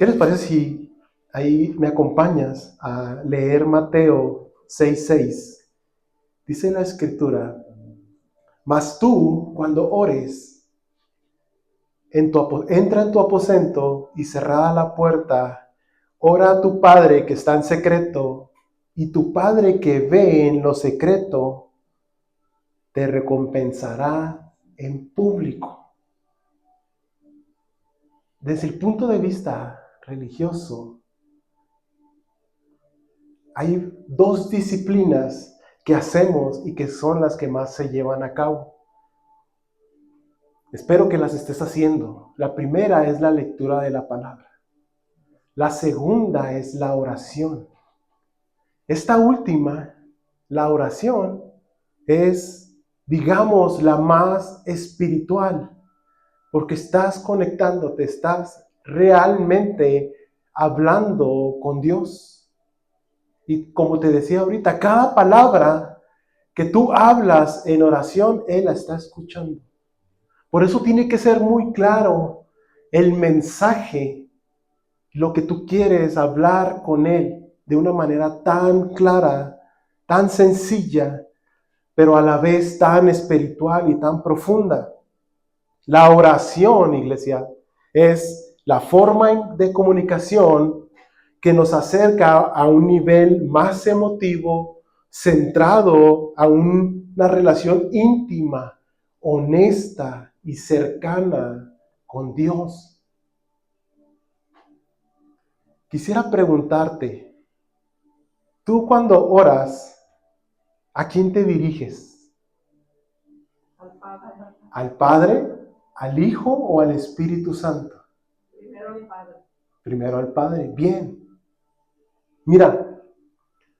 ¿Qué les parece si ahí me acompañas a leer Mateo 6:6? Dice la Escritura: mas tú, cuando ores, entra en tu aposento y cerrada la puerta, ora a tu Padre que está en secreto, y tu Padre que ve en lo secreto te recompensará en público. Desde el punto de vista religioso, hay dos disciplinas que hacemos y que son las que más se llevan a cabo. Espero que las estés haciendo. La primera es la lectura de la palabra. La segunda es la oración. Esta última, la oración, es, digamos, la más espiritual, porque estás conectándote, estás realmente hablando con Dios. Y como te decía ahorita, cada palabra que tú hablas en oración, Él la está escuchando. Por eso tiene que ser muy claro el mensaje, lo que tú quieres hablar con Él de una manera tan clara, tan sencilla, pero a la vez tan espiritual y tan profunda. La oración, iglesia, es la forma de comunicación que nos acerca a un nivel más emotivo, centrado a una relación íntima, honesta y cercana con Dios. Quisiera preguntarte, tú cuando oras, ¿a quién te diriges? Al Padre. ¿Al Padre, al Hijo o al Espíritu Santo? Primero al Padre. Primero al Padre. Bien. Mira,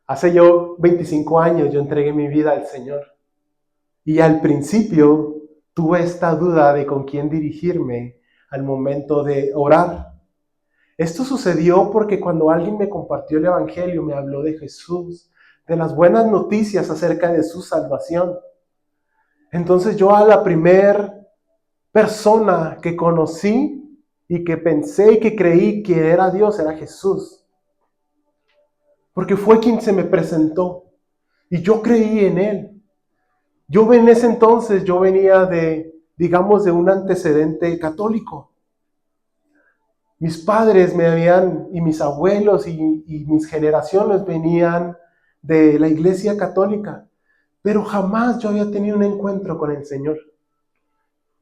hace yo 25 años yo entregué mi vida al Señor. Y al principio tuve esta duda de con quién dirigirme al momento de orar. Esto sucedió porque cuando alguien me compartió el Evangelio, me habló de Jesús, de las buenas noticias acerca de su salvación. Entonces yo a la primer persona que conocí y que pensé y que creí que era Dios era Jesús. Porque fue quien se me presentó y yo creí en Él. Yo en ese entonces, yo venía de, digamos, de un antecedente católico. Mis padres y mis abuelos y mis generaciones venían de la iglesia católica, pero jamás yo había tenido un encuentro con el Señor.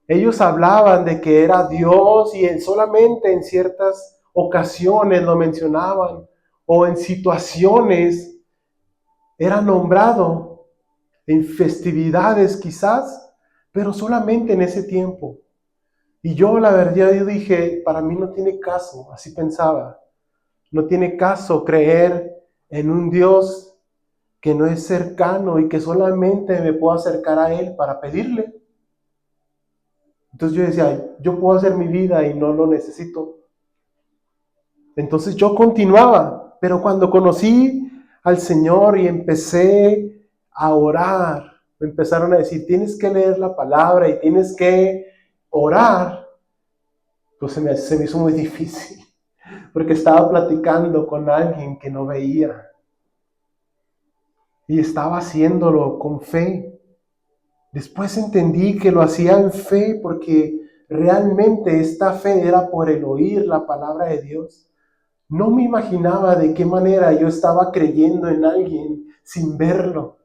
Ellos hablaban de que era Dios y solamente en ciertas ocasiones lo mencionaban, o en situaciones era nombrado, en festividades quizás, pero solamente en ese tiempo. Y yo la verdad, yo dije, para mí no tiene caso, así pensaba, no tiene caso creer en un Dios que no es cercano y que solamente me puedo acercar a Él para pedirle. Entonces yo decía, yo puedo hacer mi vida y no lo necesito. Entonces yo continuaba, pero cuando conocí al Señor y empecé a orar, me empezaron a decir, tienes que leer la palabra y tienes que orar. Pues se me hizo muy difícil, porque estaba platicando con alguien que no veía y estaba haciéndolo con fe. Después entendí que lo hacía en fe porque realmente esta fe era por el oír la palabra de Dios. No me imaginaba de qué manera yo estaba creyendo en alguien sin verlo,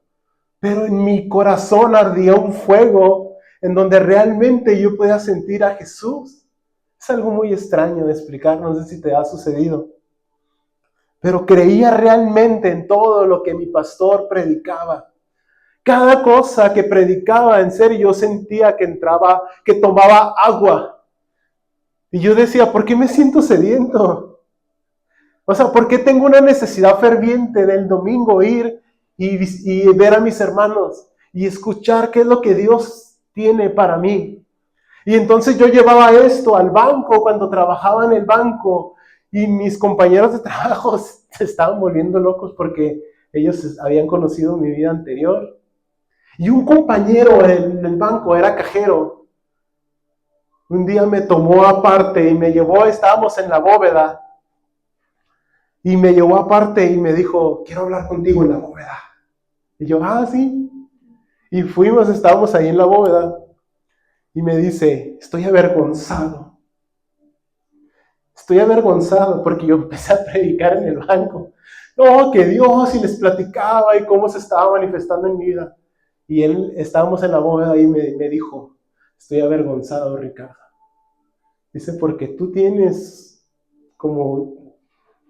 pero en mi corazón ardía un fuego en donde realmente yo podía sentir a Jesús. Es algo muy extraño de explicar, no sé si te ha sucedido. Pero creía realmente en todo lo que mi pastor predicaba. Cada cosa que predicaba, en serio, yo sentía que entraba, que tomaba agua. Y yo decía, ¿por qué me siento sediento? O sea, ¿por qué tengo una necesidad ferviente del domingo ir y ver a mis hermanos y escuchar qué es lo que Dios tiene para mí? Y entonces yo llevaba esto al banco cuando trabajaba en el banco y mis compañeros de trabajo se estaban volviendo locos porque ellos habían conocido mi vida anterior. Y un compañero en el banco era cajero. Un día me tomó aparte y me llevó, estábamos en la bóveda Y me llevó aparte y me dijo, quiero hablar contigo en la bóveda. Y yo, sí. Y fuimos, estábamos ahí en la bóveda. Y me dice, estoy avergonzado. Estoy avergonzado porque yo empecé a predicar en el banco. No, que Dios, y les platicaba y cómo se estaba manifestando en mi vida. Y estábamos en la bóveda y me dijo, estoy avergonzado, Ricardo. Dice, porque tú tienes como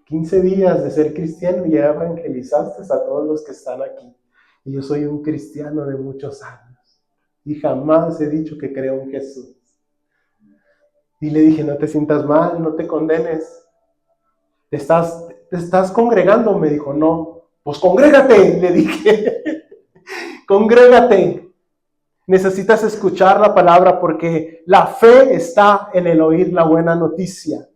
15 días de ser cristiano y ya evangelizaste a todos los que están aquí. Y yo soy un cristiano de muchos años. Y jamás he dicho que creo en Jesús. Y le dije, no te sientas mal, no te condenes. ¿Te estás congregando? Me dijo, no. Pues congrégate, le dije. Congrégate. Necesitas escuchar la palabra porque la fe está en el oír la buena noticia.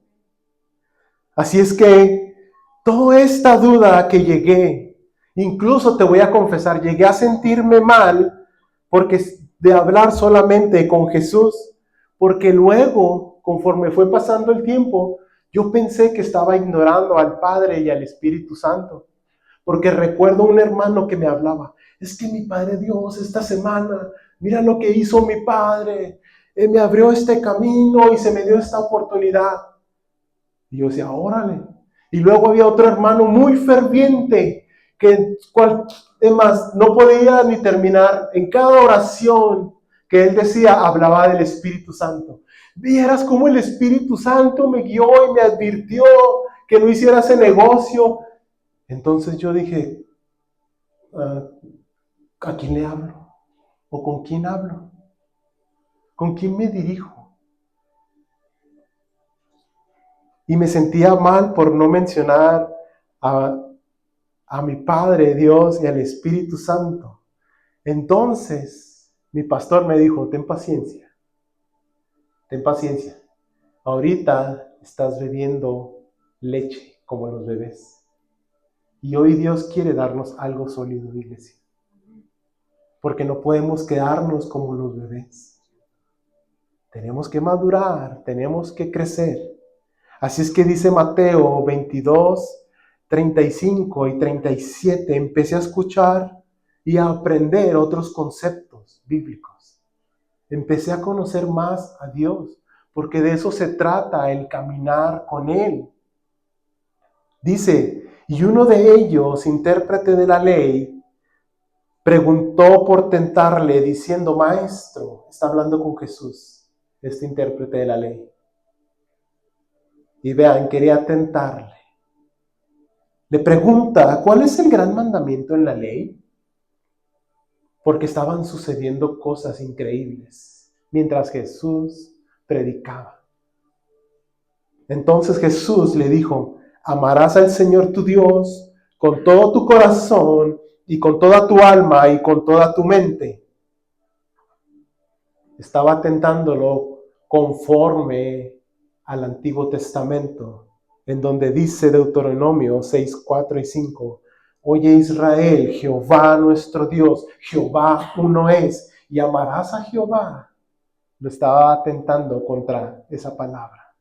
Así es que toda esta duda que llegué, incluso te voy a confesar, llegué a sentirme mal porque de hablar solamente con Jesús, porque luego, conforme fue pasando el tiempo, yo pensé que estaba ignorando al Padre y al Espíritu Santo, porque recuerdo un hermano que me hablaba, es que mi Padre Dios esta semana, mira lo que hizo mi Padre, me abrió este camino y se me dio esta oportunidad. Y yo decía, órale. Y luego había otro hermano muy ferviente que además no podía ni terminar. En cada oración que él decía, hablaba del Espíritu Santo. Vieras cómo el Espíritu Santo me guió y me advirtió que no hiciera ese negocio. Entonces yo dije, ¿a quién le hablo? ¿O con quién hablo? ¿Con quién me dirijo? Y me sentía mal por no mencionar a mi Padre Dios y al Espíritu Santo. Entonces, mi pastor me dijo, ten paciencia. Ahorita estás bebiendo leche como los bebés. Y hoy Dios quiere darnos algo sólido, iglesia. Porque no podemos quedarnos como los bebés. Tenemos que madurar, tenemos que crecer. Así es que dice Mateo 22, 35 y 37, empecé a escuchar y a aprender otros conceptos bíblicos. Empecé a conocer más a Dios, porque de eso se trata el caminar con Él. Dice, y uno de ellos, intérprete de la ley, preguntó por tentarle, diciendo, Maestro, está hablando con Jesús, este intérprete de la ley. Y vean, quería tentarle. Le pregunta, ¿cuál es el gran mandamiento en la ley? Porque estaban sucediendo cosas increíbles mientras Jesús predicaba. Entonces Jesús le dijo, amarás al Señor tu Dios con todo tu corazón y con toda tu alma y con toda tu mente. Estaba tentándolo conforme al Antiguo Testamento, en donde dice Deuteronomio 6, 4 y 5, Oye Israel, Jehová nuestro Dios, Jehová uno es, y amarás a Jehová. Lo estaba tentando contra esa palabra.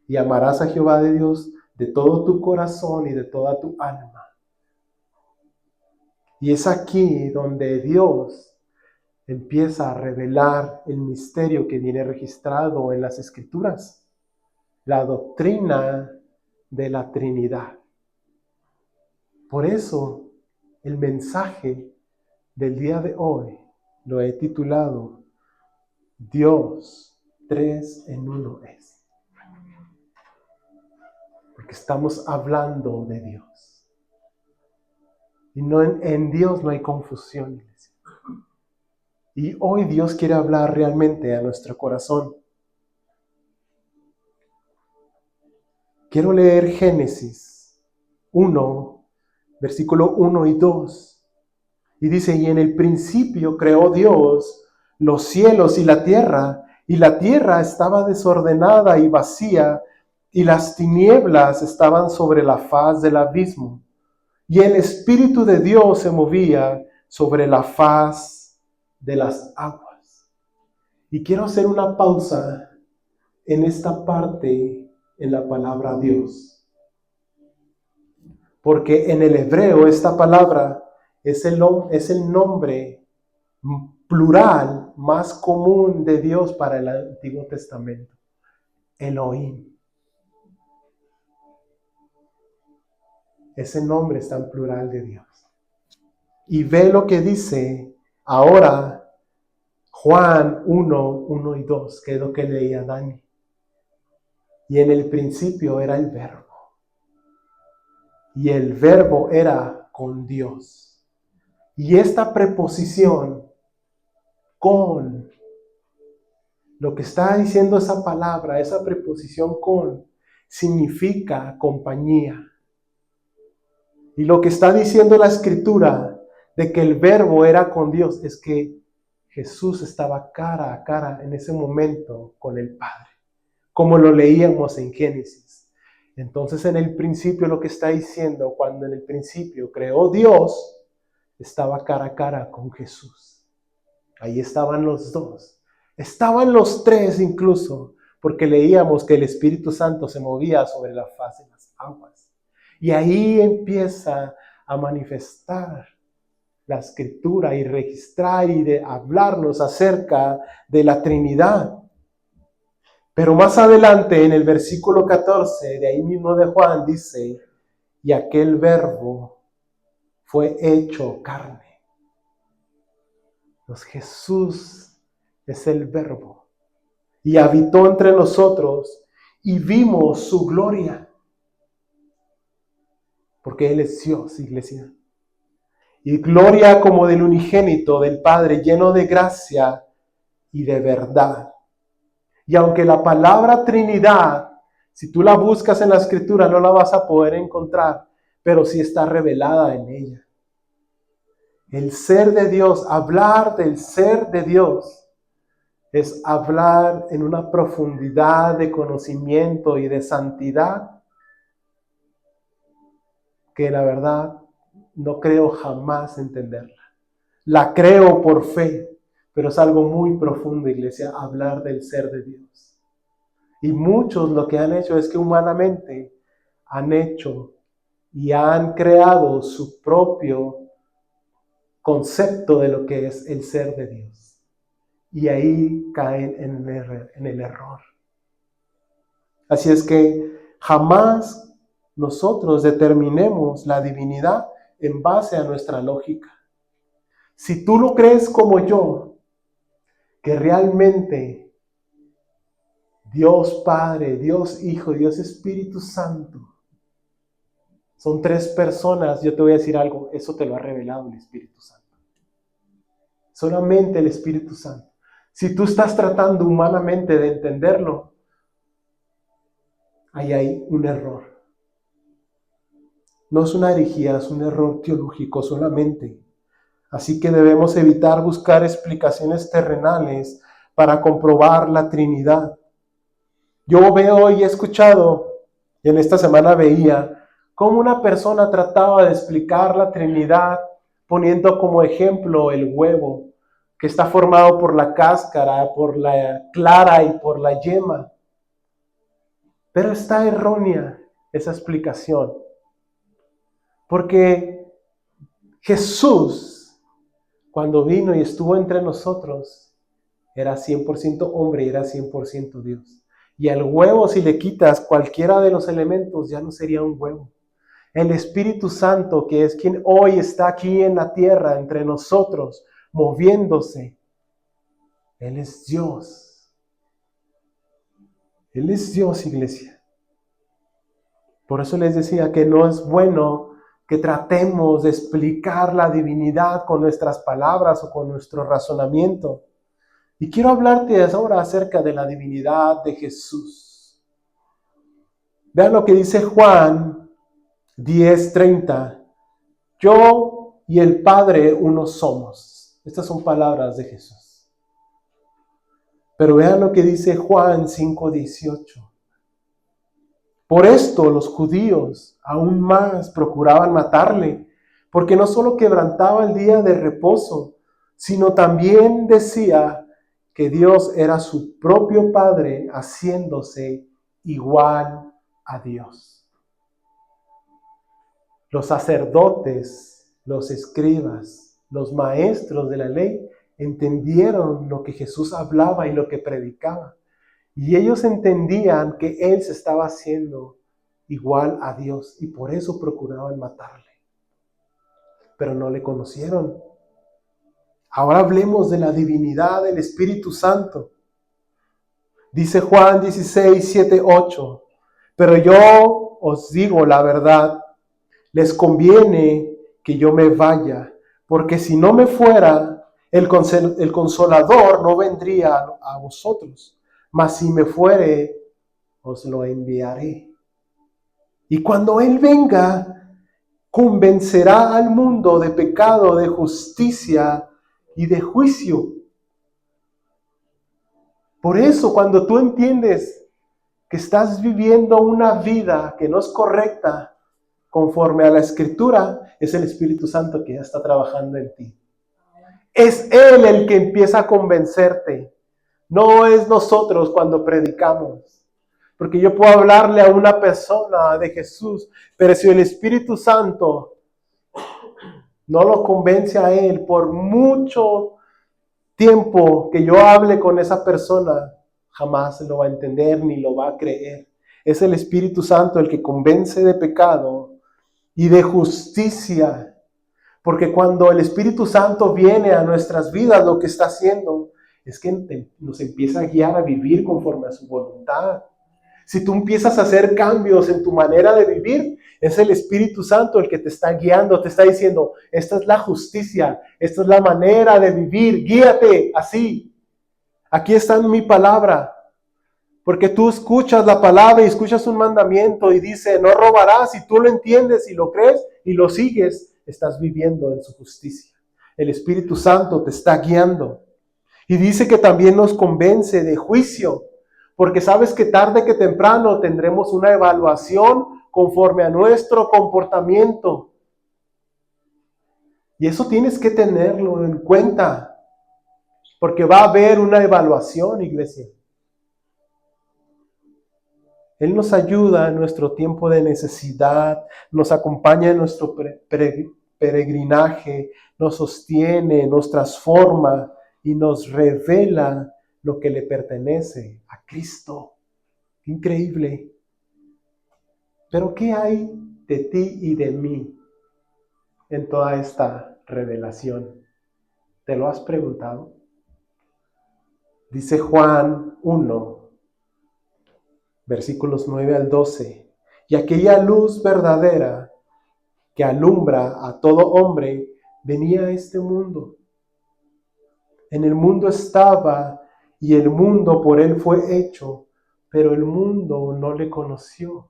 Y amarás a Jehová de Dios de todo tu corazón y de toda tu alma. Y es aquí donde Dios empieza a revelar el misterio que viene registrado en las Escrituras, la doctrina de la Trinidad. Por eso, el mensaje del día de hoy lo he titulado Dios 3 en 1 es. Porque estamos hablando de Dios. Y no en Dios no hay confusión, iglesia. Y hoy Dios quiere hablar realmente a nuestro corazón. Quiero leer Génesis 1, versículo 1 y 2. Y dice, y en el principio creó Dios los cielos y la tierra estaba desordenada y vacía, y las tinieblas estaban sobre la faz del abismo, y el Espíritu de Dios se movía sobre la faz de las aguas. Y quiero hacer una pausa en esta parte en la palabra Dios. porque en el hebreo esta palabra es el nombre plural más común de Dios para el Antiguo Testamento. Elohim. Ese nombre está en plural de Dios. Y ve lo que dice ahora Juan 1, 1 y 2, que es lo que leía Dani. Y en el principio era el Verbo. Y el Verbo era con Dios. Y esta preposición, con, lo que está diciendo esa palabra, esa preposición con, significa compañía. Y lo que está diciendo la Escritura de que el Verbo era con Dios es que Jesús estaba cara a cara en ese momento con el Padre, como lo leíamos en Génesis. Entonces en el principio lo que está diciendo, cuando en el principio creó Dios, estaba cara a cara con Jesús. Ahí estaban los dos. Estaban los tres incluso, porque leíamos que el Espíritu Santo se movía sobre la faz de las aguas. Y ahí empieza a manifestar la Escritura y registrar y de hablarnos acerca de la Trinidad. Pero más adelante en el versículo 14, de ahí mismo de Juan, dice, y aquel Verbo fue hecho carne. Pues Jesús es el Verbo y habitó entre nosotros y vimos su gloria. Porque Él es Dios, iglesia. Y gloria como del unigénito del Padre, lleno de gracia y de verdad. Y aunque la palabra Trinidad, si tú la buscas en la Escritura, no la vas a poder encontrar, pero sí está revelada en ella. El ser de Dios, hablar del ser de Dios, es hablar en una profundidad de conocimiento y de santidad que la verdad no creo jamás entenderla. La creo por fe, pero es algo muy profundo, iglesia, hablar del ser de Dios. Y muchos lo que han hecho es que humanamente han hecho y han creado su propio concepto de lo que es el ser de Dios. Y ahí caen en el error. Así es que jamás nosotros determinemos la divinidad en base a nuestra lógica. Si tú lo crees como yo, que realmente Dios Padre, Dios Hijo, Dios Espíritu Santo son tres personas, yo te voy a decir algo, eso te lo ha revelado el Espíritu Santo. Solamente el Espíritu Santo. Si tú estás tratando humanamente de entenderlo, ahí hay un error. No es una herejía, es un error teológico solamente. Así que debemos evitar buscar explicaciones terrenales para comprobar la Trinidad. Yo veo y he escuchado, y en esta semana veía, cómo una persona trataba de explicar la Trinidad poniendo como ejemplo el huevo, que está formado por la cáscara, por la clara y por la yema. Pero está errónea esa explicación. Porque Jesús, cuando vino y estuvo entre nosotros, era 100% hombre y era 100% Dios. Y al huevo, si le quitas cualquiera de los elementos, ya no sería un huevo. El Espíritu Santo, que es quien hoy está aquí en la tierra, entre nosotros, moviéndose, Él es Dios. Él es Dios, iglesia. Por eso les decía que no es bueno que tratemos de explicar la divinidad con nuestras palabras o con nuestro razonamiento. Y quiero hablarte ahora acerca de la divinidad de Jesús. Vean lo que dice Juan 10:30. Yo y el Padre uno somos. Estas son palabras de Jesús. Pero vean lo que dice Juan 5:18. Por esto los judíos aún más procuraban matarle, porque no solo quebrantaba el día de reposo, sino también decía que Dios era su propio Padre, haciéndose igual a Dios. Los sacerdotes, los escribas, los maestros de la ley entendieron lo que Jesús hablaba y lo que predicaba. Y ellos entendían que Él se estaba haciendo igual a Dios y por eso procuraban matarle. Pero no le conocieron. Ahora hablemos de la divinidad del Espíritu Santo. Dice Juan 16, 7, 8. Pero yo os digo la verdad, les conviene que yo me vaya, porque si no me fuera, el Consolador no vendría a vosotros, mas si me fuere, os lo enviaré. Y cuando Él venga, convencerá al mundo de pecado, de justicia y de juicio. Por eso, cuando tú entiendes que estás viviendo una vida que no es correcta conforme a la Escritura, es el Espíritu Santo que ya está trabajando en ti. Es Él el que empieza a convencerte. No es nosotros cuando predicamos. Porque yo puedo hablarle a una persona de Jesús, pero si el Espíritu Santo no lo convence a él por mucho tiempo que yo hable con esa persona, jamás lo va a entender ni lo va a creer. Es el Espíritu Santo el que convence de pecado y de justicia. Porque cuando el Espíritu Santo viene a nuestras vidas, lo que está haciendo es que nos empieza a guiar a vivir conforme a su voluntad. Si tú empiezas a hacer cambios en tu manera de vivir, es el Espíritu Santo el que te está guiando, te está diciendo, esta es la justicia, esta es la manera de vivir, guíate así. Aquí está mi palabra, porque tú escuchas la palabra y escuchas un mandamiento y dice, no robarás, y tú lo entiendes y lo crees y lo sigues, estás viviendo en su justicia. El Espíritu Santo te está guiando. Y dice que también nos convence de juicio. Porque sabes que tarde que temprano tendremos una evaluación conforme a nuestro comportamiento. Y eso tienes que tenerlo en cuenta. Porque va a haber una evaluación, iglesia. Él nos ayuda en nuestro tiempo de necesidad, nos acompaña en nuestro peregrinaje, nos sostiene, nos transforma y nos revela lo que le pertenece a Cristo. Increíble. Pero ¿qué hay de ti y de mí en toda esta revelación? ¿Te lo has preguntado? Dice Juan 1, versículos 9 al 12. Y aquella luz verdadera que alumbra a todo hombre venía a este mundo. En el mundo estaba y el mundo por él fue hecho, pero el mundo no le conoció.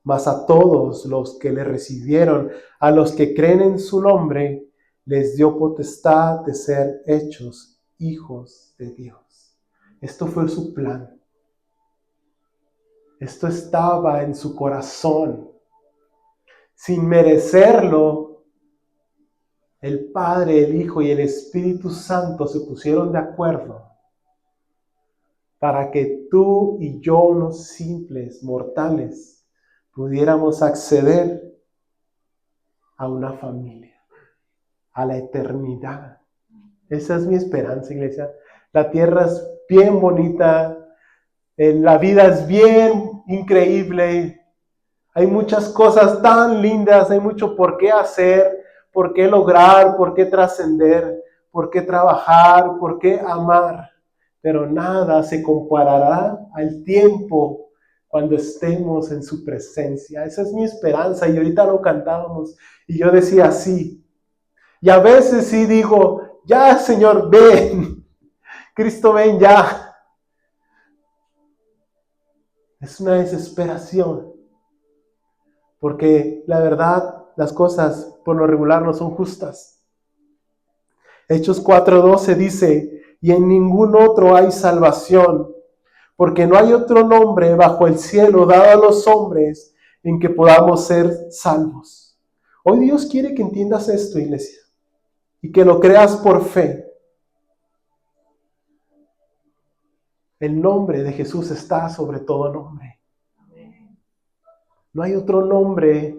Mas a todos los que le recibieron, a los que creen en su nombre, les dio potestad de ser hechos hijos de Dios. Esto fue su plan. Esto estaba en su corazón. Sin merecerlo, el Padre, el Hijo y el Espíritu Santo se pusieron de acuerdo para que tú y yo, unos simples mortales, pudiéramos acceder a una familia, a la eternidad. Esa es mi esperanza, iglesia. La tierra es bien bonita, la vida es bien increíble, hay muchas cosas tan lindas, hay mucho por qué hacer, por qué lograr, por qué trascender, por qué trabajar, por qué amar, pero nada se comparará al tiempo cuando estemos en su presencia. Esa es mi esperanza y ahorita lo cantábamos y yo decía sí. Y a veces sí digo, ya Señor, ven, Cristo ven ya. Es una desesperación, porque la verdad, las cosas por lo regular no son justas. Hechos 4:12 dice, y en ningún otro hay salvación, porque no hay otro nombre bajo el cielo dado a los hombres en que podamos ser salvos. Hoy Dios quiere que entiendas esto, iglesia, y que lo creas por fe. El nombre de Jesús está sobre todo nombre. No hay otro nombre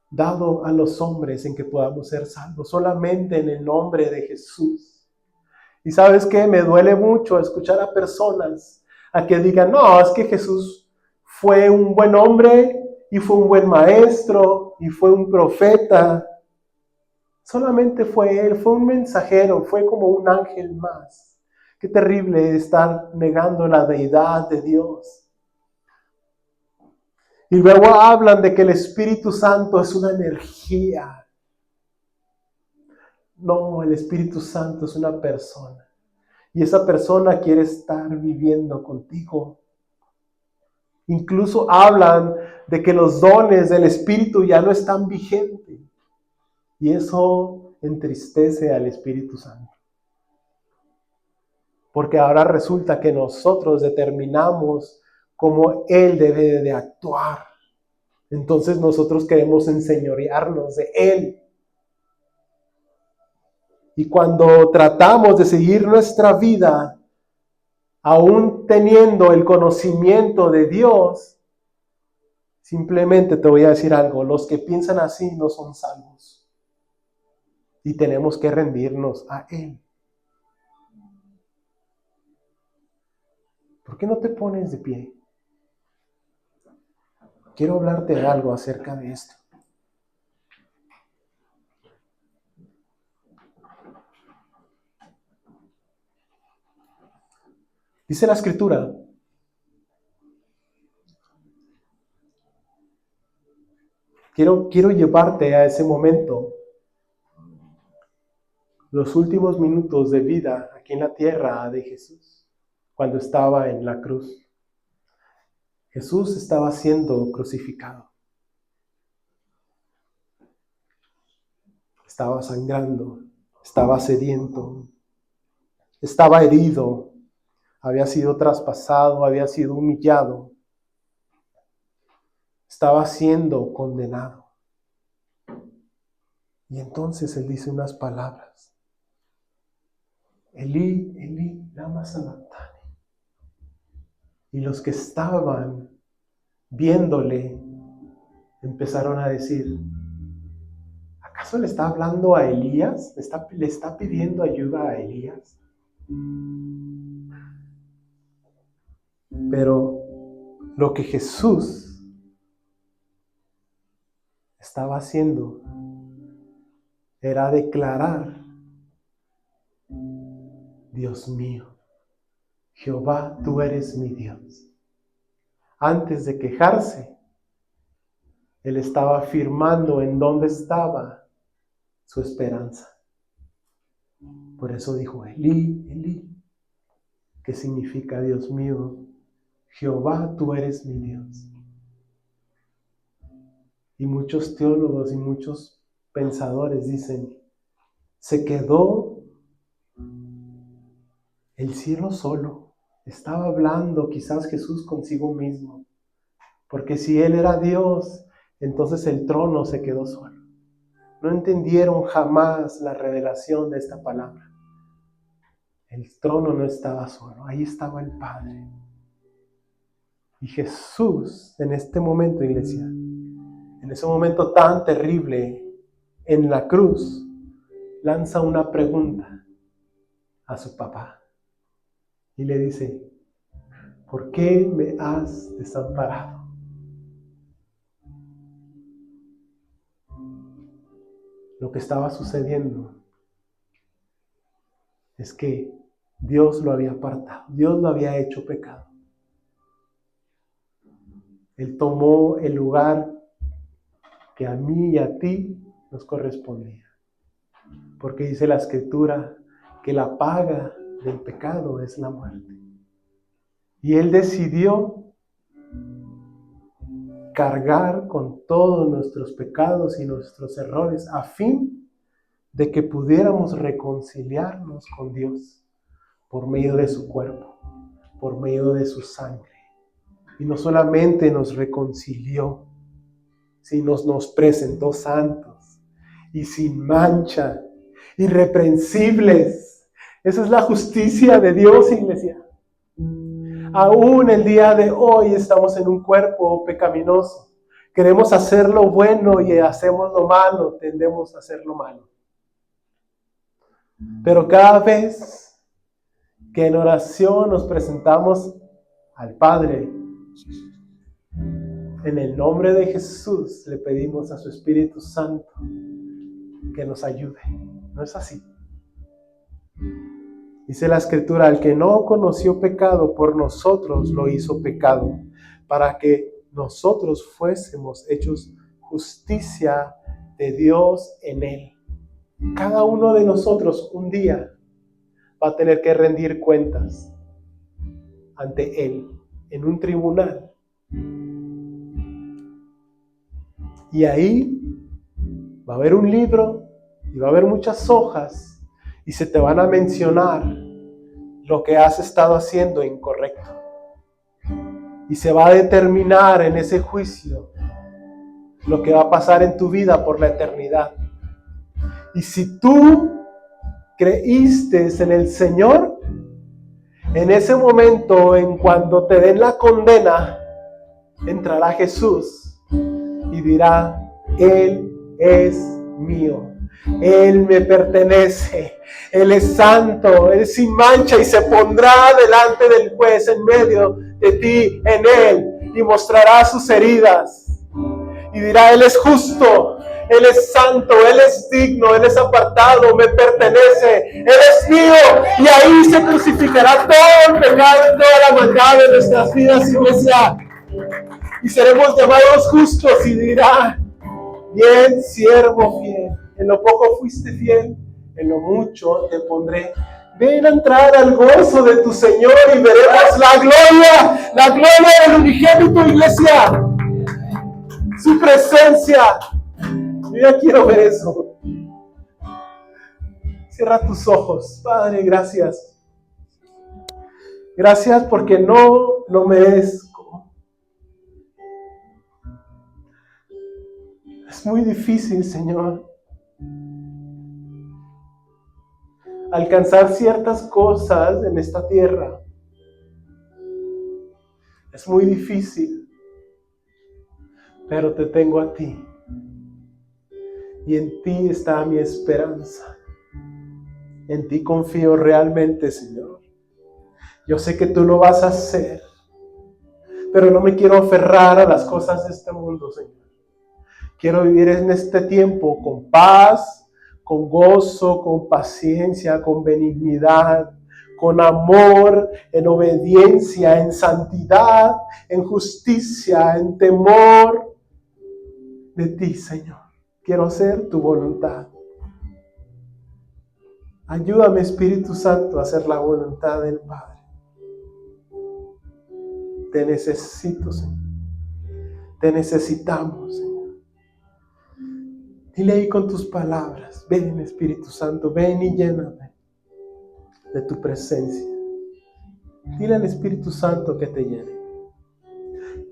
dado a los hombres en que podamos ser salvos, solamente en el nombre de Jesús. Y ¿sabes qué? Me duele mucho escuchar a personas a que digan, no, es que Jesús fue un buen hombre y fue un buen maestro y fue un profeta. Solamente fue él, fue un mensajero, fue como un ángel más. Qué terrible estar negando la deidad de Dios. Y luego hablan de que el Espíritu Santo es una energía. No, el Espíritu Santo es una persona. Y esa persona quiere estar viviendo contigo. Incluso hablan de que los dones del Espíritu ya no están vigentes. Y eso entristece al Espíritu Santo. Porque ahora resulta que nosotros determinamos cómo Él debe de actuar. Entonces nosotros queremos enseñorearnos de Él. Y cuando tratamos de seguir nuestra vida, aún teniendo el conocimiento de Dios, simplemente te voy a decir algo, los que piensan así no son salvos. Y tenemos que rendirnos a Él. ¿Por qué no te pones de pie? Quiero hablarte de algo acerca de esto. Dice la Escritura, quiero llevarte a ese momento, los últimos minutos de vida aquí en la tierra de Jesús, cuando estaba en la cruz. Jesús estaba siendo crucificado. Estaba sangrando, estaba sediento, estaba herido, había sido traspasado, había sido humillado, estaba siendo condenado. Y entonces Él dice unas palabras. Elí, Elí, lama sabactani. Y los que estaban viéndole empezaron a decir, ¿acaso le está hablando a Elías? ¿Le está pidiendo ayuda a Elías? Pero lo que Jesús estaba haciendo era declarar, Dios mío, Jehová, tú eres mi Dios. Antes de quejarse, Él estaba afirmando en dónde estaba su esperanza. Por eso dijo, Elí, Elí, que significa, Dios mío, Jehová, tú eres mi Dios. Y muchos teólogos y muchos pensadores dicen, se quedó el cielo solo. Estaba hablando quizás Jesús consigo mismo. Porque si Él era Dios, entonces el trono se quedó solo. No entendieron jamás la revelación de esta palabra. El trono no estaba solo, ahí estaba el Padre. Y Jesús, en este momento, iglesia, en ese momento tan terrible, en la cruz, lanza una pregunta a su papá. Y le dice, ¿por qué me has desamparado? Lo que estaba sucediendo es que Dios lo había apartado, Dios lo había hecho pecado. Él tomó el lugar que a mí y a ti nos correspondía. Porque dice la Escritura que la paga del pecado es la muerte. Y Él decidió cargar con todos nuestros pecados y nuestros errores a fin de que pudiéramos reconciliarnos con Dios por medio de su cuerpo, por medio de su sangre. Y no solamente nos reconcilió, sino nos presentó santos y sin mancha, irreprensibles. Esa es la justicia de Dios, iglesia. Aún el día de hoy estamos en un cuerpo pecaminoso. Queremos hacer lo bueno y hacemos lo malo, tendemos a hacer lo malo. Pero cada vez que en oración nos presentamos al Padre, en el nombre de Jesús le pedimos a su Espíritu Santo que nos ayude. ¿No es así? Dice la Escritura, el que no conoció pecado por nosotros lo hizo pecado, para que nosotros fuésemos hechos justicia de Dios en él. Cada uno de nosotros un día va a tener que rendir cuentas ante él en un tribunal. Y ahí va a haber un libro y va a haber muchas hojas y se te van a mencionar lo que has estado haciendo incorrecto. Y se va a determinar en ese juicio lo que va a pasar en tu vida por la eternidad. Y si tú creíste en el Señor, en ese momento, en cuando te den la condena, entrará Jesús y dirá, Él es mío. Él me pertenece, Él es santo, Él es sin mancha y se pondrá delante del juez en medio de ti, en Él, y mostrará sus heridas y dirá, Él es justo, Él es santo, Él es digno, Él es apartado, me pertenece, Él es mío, y ahí se crucificará todo el pecado y toda la maldad de nuestras vidas, iglesia, y seremos llamados justos y dirá, bien, siervo fiel. En lo poco fuiste fiel, en lo mucho te pondré. Ven a entrar al gozo de tu Señor y veremos la gloria del unigénito, iglesia. Su presencia. Yo ya quiero ver eso. Cierra tus ojos. Padre, gracias. Gracias porque no lo merezco. Es muy difícil, Señor, alcanzar ciertas cosas en esta tierra. Es muy difícil, pero te tengo a ti. Y en ti está mi esperanza. En ti confío realmente, Señor. Yo sé que tú lo vas a hacer, pero no me quiero aferrar a las cosas de este mundo, Señor. Quiero vivir en este tiempo con paz, con gozo, con paciencia, con benignidad, con amor, en obediencia, en santidad, en justicia, en temor de ti, Señor. Quiero hacer tu voluntad. Ayúdame, Espíritu Santo, a hacer la voluntad del Padre. Te necesito, Señor. Te necesitamos, Señor. Dile ahí con tus palabras, ven, Espíritu Santo, ven y lléname de tu presencia. Dile al Espíritu Santo que te llene.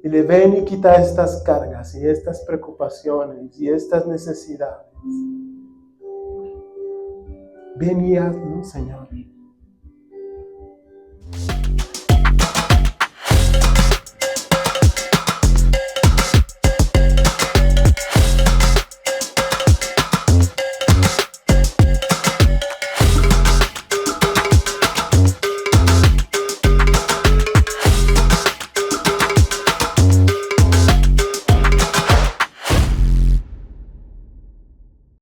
Dile, ven y quita estas cargas y estas preocupaciones y estas necesidades. Ven y hazlo, Señor.